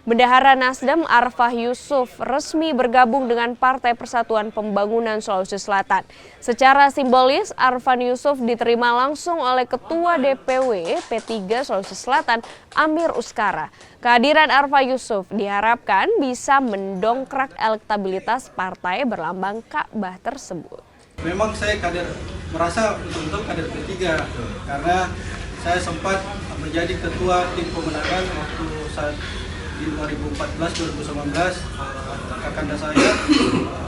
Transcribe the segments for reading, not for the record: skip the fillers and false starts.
Bendahara Nasdem Arfah Yusuf resmi bergabung dengan Partai Persatuan Pembangunan Sulawesi Selatan. Secara simbolis, Arfan Yusuf diterima langsung oleh Ketua DPW P3 Sulawesi Selatan, Amir Uskara. Kehadiran Arfah Yusuf diharapkan bisa mendongkrak elektabilitas partai berlambang Ka'bah tersebut. Memang saya merasa untuk kader P3 karena saya sempat menjadi ketua tim pemenangan waktu saat di 2014-2019 kakanda saya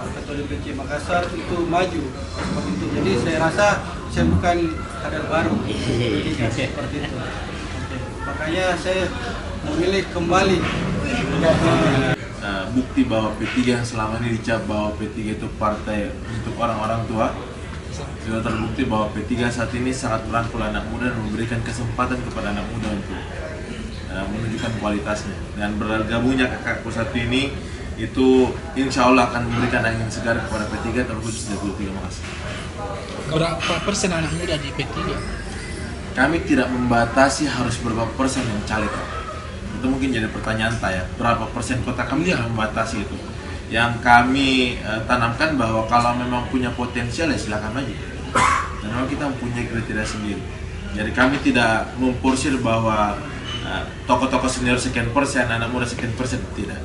ketua DPC Makassar itu maju seperti itu. Jadi saya rasa saya bukan kader baru seperti itu. Makanya saya memilih kembali. Bukti bahwa P3 yang selama ini dicap bahwa P3 itu partai untuk orang-orang tua sudah terbukti bahwa P3 saat ini sangat merangkul anak muda dan memberikan kesempatan kepada anak muda untuk menunjukkan kualitasnya. Dan bergabungnya kakakku satu ini itu insya Allah akan memberikan angin segar kepada P3 terkhusus di Pulau Makassar. Berapa persen anak muda di P3? Kami tidak membatasi harus berapa persen yang caleg. Itu mungkin jadi pertanyaan saya, berapa persen kota kami tidak membatasi itu. Yang kami tanamkan bahwa kalau memang punya potensial ya silakan aja. Dan memang kita mempunyai kriteria sendiri. Jadi kami tidak memporsir bahwa tokoh-tokoh senior sekian persen, anak muda sekian persen, tidak.